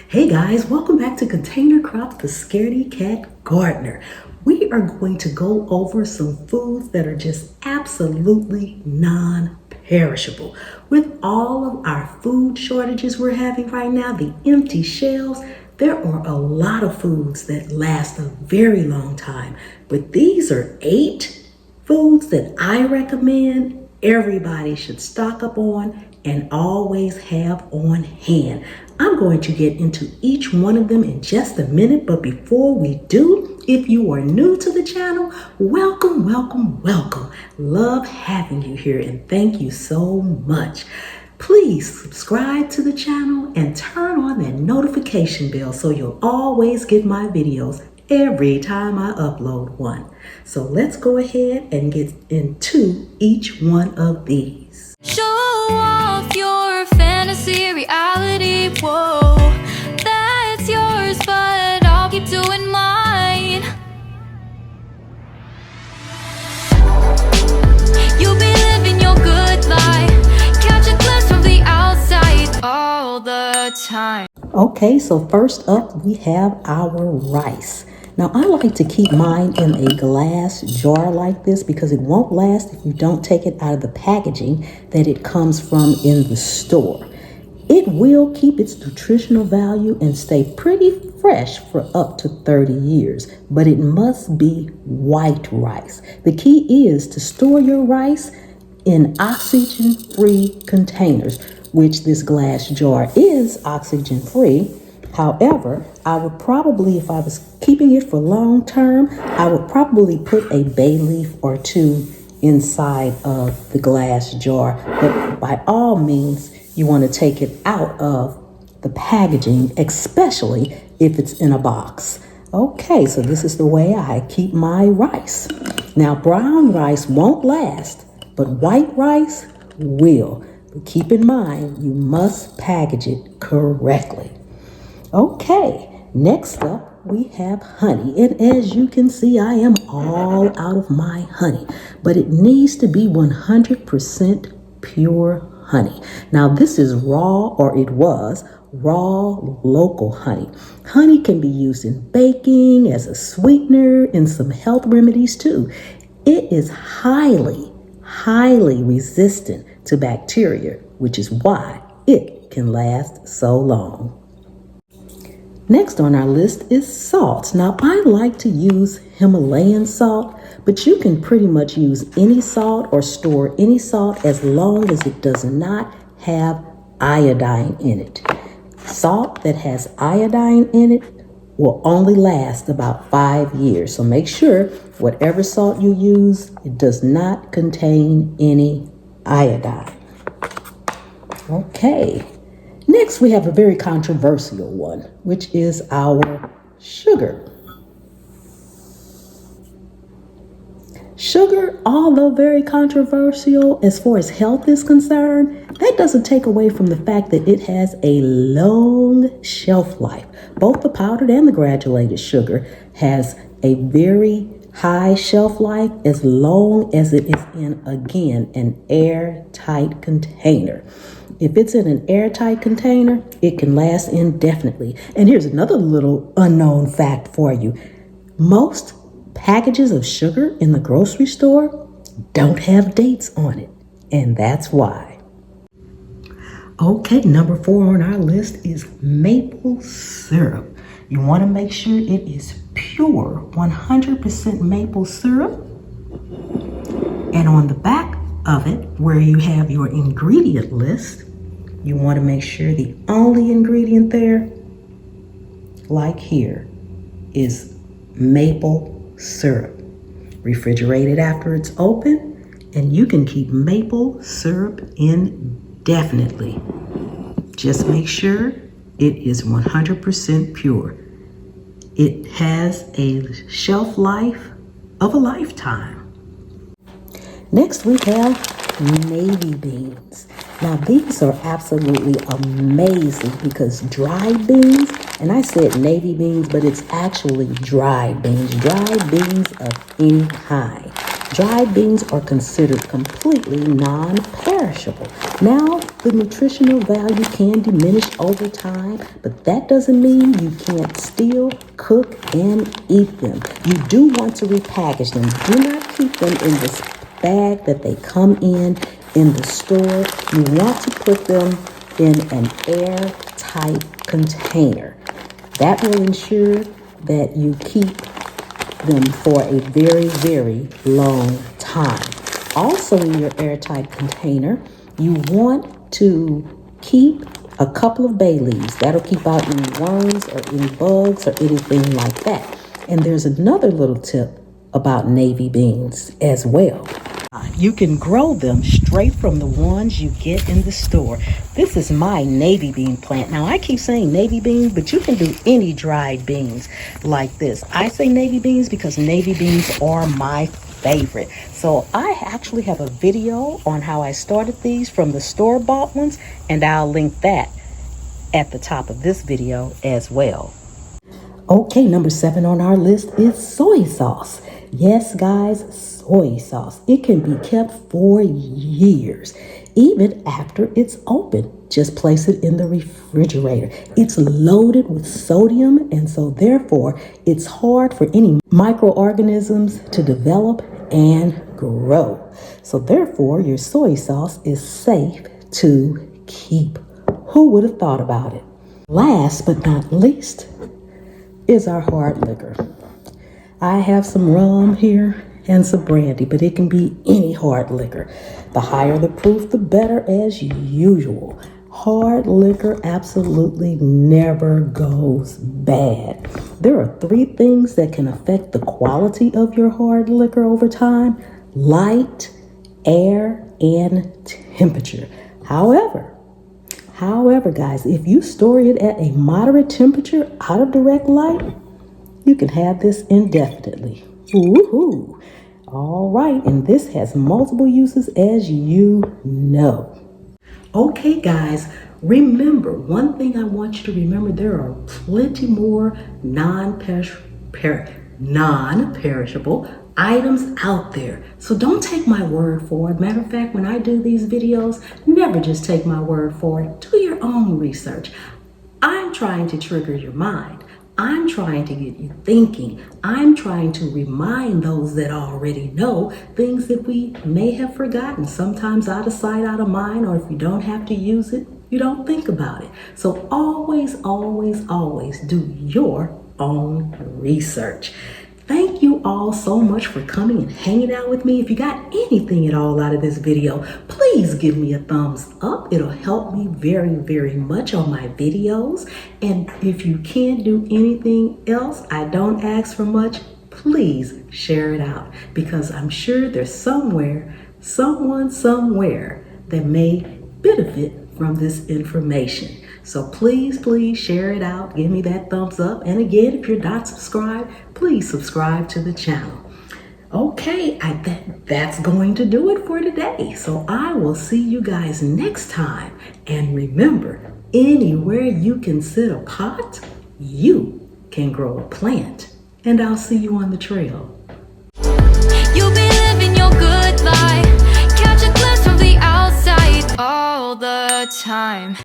Hey guys, welcome back to Container Crops, the Scaredy Cat Gardener. We are going to go over some foods that are just absolutely non-perishable. With all of our food shortages we're having right now, the empty shelves, there are a lot of foods that last a very long time. But these are 8 foods that I recommend everybody should stock up on and always have on hand. I'm going to get into each one of them in just a minute, but before we do, if you are new to the channel, welcome, welcome, welcome. Love having you here and thank you so much. Please subscribe to the channel and turn on that notification bell so you'll always get my videos every time I upload one. So let's go ahead and get into each one of these. Show off your fantasy reality, whoa, that's yours, but I'll keep doing mine. You'll be living your good life, catch a glimpse from the outside all the time. Okay, so first up we have our rice. Now I like to keep mine in a glass jar like this because it won't last if you don't take it out of the packaging that it comes from in the store. It will keep its nutritional value and stay pretty fresh for up to 30 years, but it must be white rice. The key is to store your rice in oxygen-free containers, which this glass jar is oxygen-free. However, I would probably, if I was keeping it for long term, I would probably put a bay leaf or 2 inside of the glass jar. But by all means, you want to take it out of the packaging, especially if it's in a box. Okay, so this is the way I keep my rice. Now, brown rice won't last, but white rice will. But keep in mind, you must package it correctly. Okay, next up we have honey. And as you can see, I am all out of my honey, but it needs to be 100% pure honey. Now this is raw, or it was raw local honey. Honey can be used in baking, as a sweetener, and some health remedies too. It is highly resistant to bacteria, which is why it can last so long. Next on our list is salt. Now, I like to use Himalayan salt, but you can pretty much use any salt or store any salt as long as it does not have iodine in it. Salt that has iodine in it will only last about 5 years. So make sure whatever salt you use, it does not contain any iodine. Okay. Next, we have a very controversial one, which is our sugar. Sugar, although very controversial as far as health is concerned, that doesn't take away from the fact that it has a long shelf life. Both the powdered and the granulated sugar has a very high shelf life as long as it is in, again, an airtight container. If it's in an airtight container, it can last indefinitely. And here's another little unknown fact for you. Most packages of sugar in the grocery store don't have dates on it, and that's why. Okay, number 4 on our list is maple syrup. You want to make sure it is pure 100% maple syrup. And on the back of it, where you have your ingredient list, you want to make sure the only ingredient there, like here, is maple syrup. Refrigerate it after it's open, and you can keep maple syrup indefinitely. Just make sure it is 100% pure. It has a shelf life of a lifetime. Next, we have navy beans. Now, these are absolutely amazing because dried beans, and I said navy beans, but it's actually dried beans of any kind. Dried beans are considered completely non-perishable. Now, the nutritional value can diminish over time, but that doesn't mean you can't still cook and eat them. You do want to repackage them. Do not keep them in this bag that they come in the store. You want to put them in an airtight container. That will ensure that you keep them for a very, very long time. Also, in your airtight container, you want to keep a couple of bay leaves. That'll keep out any worms or any bugs or anything like that. And there's another little tip about navy beans as well. You can grow them straight from the ones you get in the store. This is my navy bean plant. Now, I keep saying navy beans, but you can do any dried beans like this. I say navy beans because navy beans are my favorite. So I actually have a video on how I started these from the store-bought ones, and I'll link that at the top of this video as well. Okay, number 7 on our list is soy sauce. Yes, guys, soy sauce. It can be kept for years, even after it's open. Just place it in the refrigerator. It's loaded with sodium, and so therefore it's hard for any microorganisms to develop and grow. So therefore, your soy sauce is safe to keep. Who would have thought about it? Last but not least is our hard liquor. I have some rum here and some brandy, but it can be any hard liquor. The higher the proof, the better as usual. Hard liquor absolutely never goes bad. There are 3 things that can affect the quality of your hard liquor over time: light, air, and temperature. However, guys, if you store it at a moderate temperature out of direct light, you can have this indefinitely. Woohoo! All right, and this has multiple uses, as you know. Okay, guys, remember, one thing I want you to remember, there are plenty more non-perishable items out there. So don't take my word for it. Matter of fact, when I do these videos, never just take my word for it. Do your own research. I'm trying to trigger your mind. I'm trying to get you thinking. I'm trying to remind those that already know things that we may have forgotten, sometimes out of sight, out of mind, or if you don't have to use it, you don't think about it. So always, always, always do your own research. Thank you all so much for coming and hanging out with me. If you got anything at all out of this video, please give me a thumbs up. It'll help me very, very much on my videos. And if you can't do anything else, I don't ask for much, please share it out, because I'm sure there's someone somewhere that may benefit from this information. So please, please share it out. Give me that thumbs up. And again, if you're not subscribed, please subscribe to the channel. Okay, that's going to do it for today. So I will see you guys next time. And remember, anywhere you can sit a pot, you can grow a plant. And I'll see you on the trail. You'll be living your good life. Catch a glimpse from the outside all the time.